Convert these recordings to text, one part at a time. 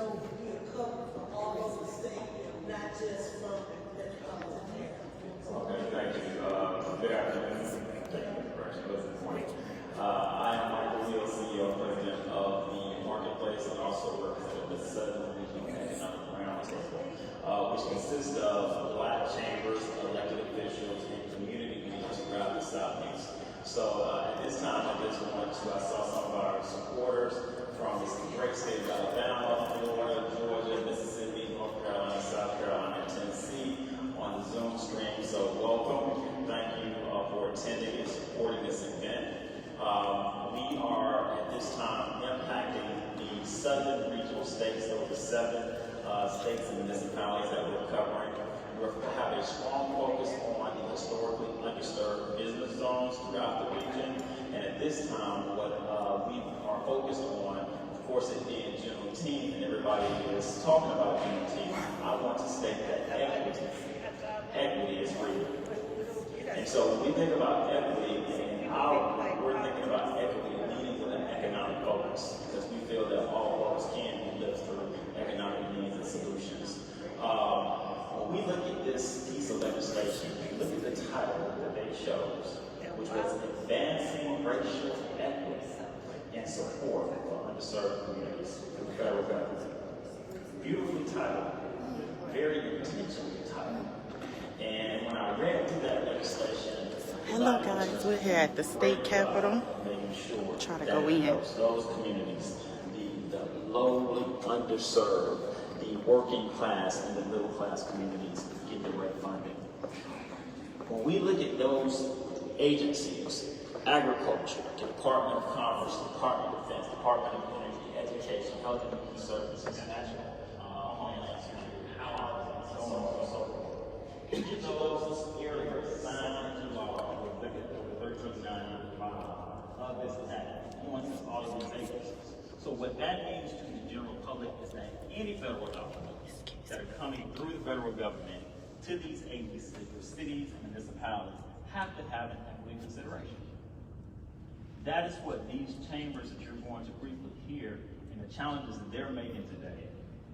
know we are covered from all over the state, not just from metropolitan area. Okay, thank you. Good afternoon. Thank you for the correction. Good morning. I am Michael Hill, CEO and President of the Marketplace, and also represent the Southern Regional Economic Roundtable, which consists of Black chambers, elected officials, and community leaders throughout the Southeast. So at this time, I just wanted to, I saw some of our supporters from this great state of Alabama, Florida, Georgia, Mississippi, North Carolina, South Carolina, and Tennessee on the Zoom stream. So welcome. Thank you for attending and supporting this event. We are at this time impacting the southern regional states, so the 7 states and municipalities that we're covering. We have a strong focus on the historically underserved business zones throughout the region. And at this time, what we are focused on, of course, it being Juneteenth, and everybody is talking about Juneteenth, I want to state that equity is real. And so when we think about equity, we're thinking about equity leading with an economic focus, because we feel that all folks can be lived through economic needs and solutions. When we look at this piece of legislation, look at the title that they chose, which was Advancing Racial Equity and Support for Underserved Communities in the federal government. Beautifully titled, very intentionally titled. And when I read through that legislation, hello guys, we're here at the state capitol. Sure try to go in. Those communities, the lowly, underserved, the working class, and the middle class communities get direct funding. When we look at those agencies, agriculture, Department of Commerce, Department of Defense, Department of Energy, Education, Health and Human Services, National Homeland Security, housing, so on and so forth. Each of those areas signed into law with over 1395 of this act points to all of these agencies. So what that means to the general public is that any federal dollars that are coming through the federal government to these agencies, the cities and municipalities, have to have an equity consideration. That is what these chambers that you're going to briefly hear and the challenges that they're making today.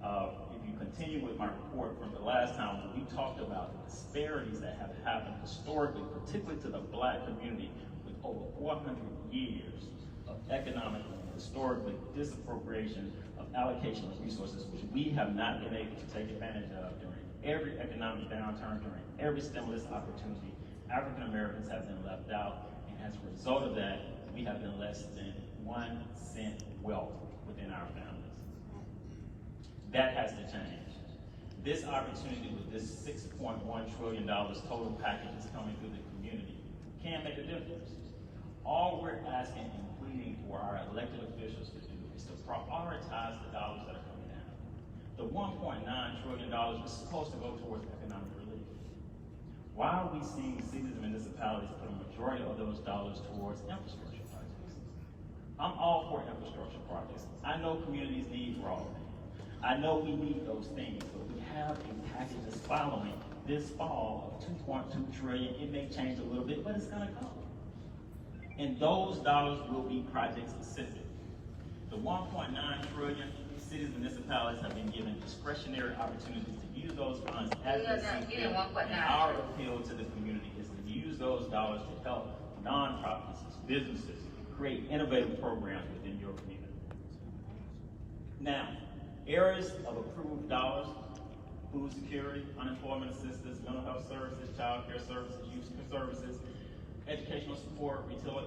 If you continue with my report from the last time, we talked about the disparities that have happened historically, particularly to the Black community, with over 400 years of economic and historically disappropriation of allocation of resources, which we have not been able to take advantage of during every economic downturn, during every stimulus opportunity. African Americans have been left out, and as a result of that, we have been less than 1 cent wealth within our families. That has to change. This opportunity with this $6.1 trillion total package that's coming through the community can make a difference. All we're asking and pleading for our elected officials to do is to prioritize the dollars that are coming down. The $1.9 trillion is supposed to go towards economic relief. Why are we seeing cities and municipalities put a majority of those dollars towards infrastructure projects? I'm all for infrastructure projects. I know communities need broadband. I know we need those things, but we have a package that's following this fall of $2.2 trillion. It may change a little bit, but it's gonna come. And those dollars will be project specific. The $1.9 trillion, cities and municipalities have been given discretionary opportunities to use those funds as they see fit. And our appeal to the community is to use those dollars to help nonprofits, businesses, create innovative programs within your community. Now, areas of approved dollars: food security, unemployment assistance, mental health services, child care services, youth services, educational support, rental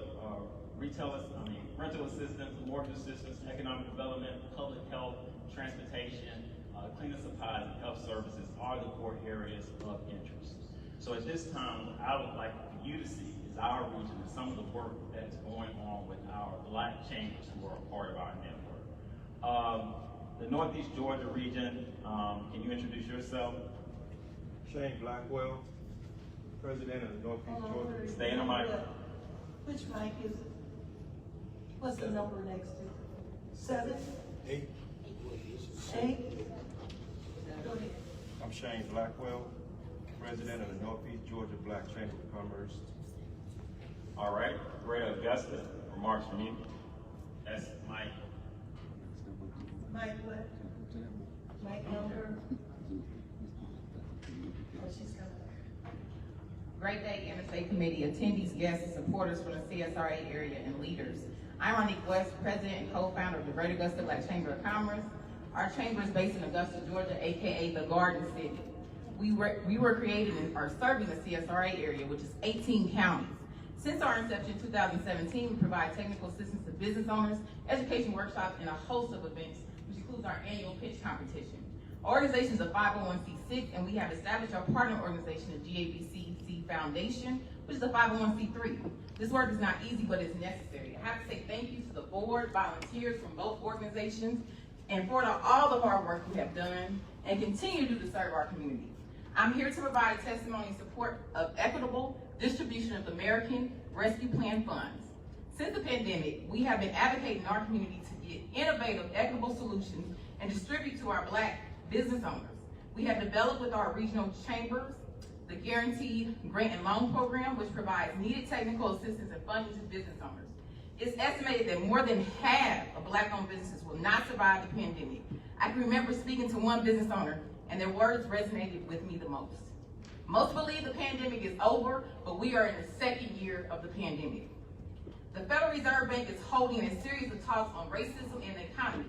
assistance, mortgage assistance, economic development, public health, transportation, cleaning supplies, and health services are the core areas of interest. So at this time, what I would like for you to see is our region and some of the work that is going on with our Black chambers who are a part of our network. The Northeast Georgia region, can you introduce yourself? Shane Blackwell, President of the Northeast Georgia. Stay in the mic. Which mic is it? What's the number next to it? 7? 8. 8? Go ahead. I'm Shane Blackwell, President of the Northeast Georgia Black Chamber of Commerce. All right, Greater Augusta, remarks from you. That's Mike. Mike what? Mic number. Oh, she's coming. Great day, Interstate Committee, attendees, guests, supporters from the CSRA area, and leaders. I'm Ronic West, President and co-founder of the Greater Augusta Black Chamber of Commerce. Our chamber is based in Augusta, Georgia, aka the Garden City. We were created and are serving the CSRA area, which is 18 counties. Since our inception in 2017, we provide technical assistance to business owners, education workshops, and a host of events, which includes our annual pitch competition. Our organization is a 501c6, and we have established our partner organization, the GABC Foundation, which is a 501c3. This work is not easy, but it's necessary. I have to say thank you to the board, volunteers from both organizations, and for all the hard work you have done and continue to do to serve our community. I'm here to provide a testimony in support of equitable distribution of the American Rescue Plan funds. Since the pandemic, we have been advocating in our community to get innovative, equitable solutions and distribute to our Black business owners. We have developed with our regional chambers the Guaranteed Grant and Loan Program, which provides needed technical assistance and funding to business owners. It's estimated that more than half of Black-owned businesses will not survive the pandemic. I can remember speaking to one business owner, and their words resonated with me the most. Most believe the pandemic is over, but we are in the second year of the pandemic. The Federal Reserve Bank is holding a series of talks on racism in the economy.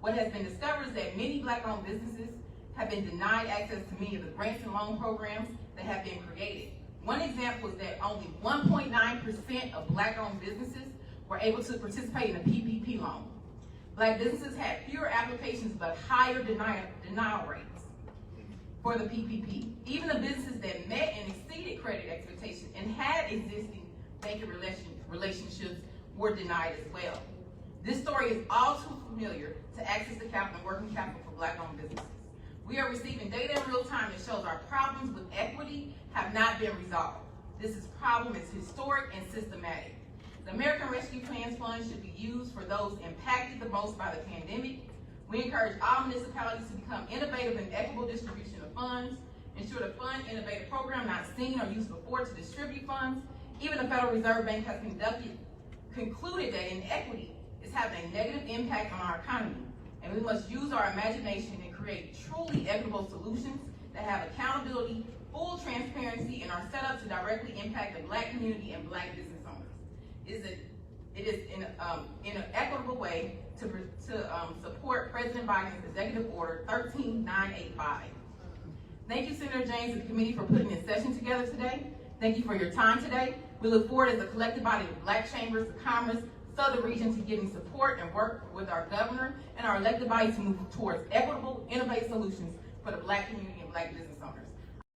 What has been discovered is that many Black-owned businesses have been denied access to many of the grants and loan programs that have been created. One example is that only 1.9% of Black-owned businesses were able to participate in a PPP loan. Black businesses had fewer applications but higher denial rates for the PPP. Even the businesses that met and exceeded credit expectations and had existing banking relationships were denied as well. This story is all too familiar to access the capital and working capital for Black-owned businesses. We are receiving data in real time that shows our problems with equity have not been resolved. This problem is historic and systematic. The American Rescue Plan funds should be used for those impacted the most by the pandemic. We encourage all municipalities to become innovative in equitable distribution of funds, ensure the fund innovative program not seen or used before to distribute funds. Even the Federal Reserve Bank has concluded that inequity is having a negative impact on our economy, and we must use our imagination and create truly equitable solutions that have accountability, full transparency, and are set up to directly impact the Black community and Black business owners. It is in an equitable way to support President Biden's Executive Order 13985. Thank you, Senator James and the committee, for putting this session together today. Thank you for your time today. We look forward as a collective body of Black chambers of commerce, Southern region, to giving support and work with our governor and our elected body to move towards equitable, innovative solutions for the Black community and Black business owners.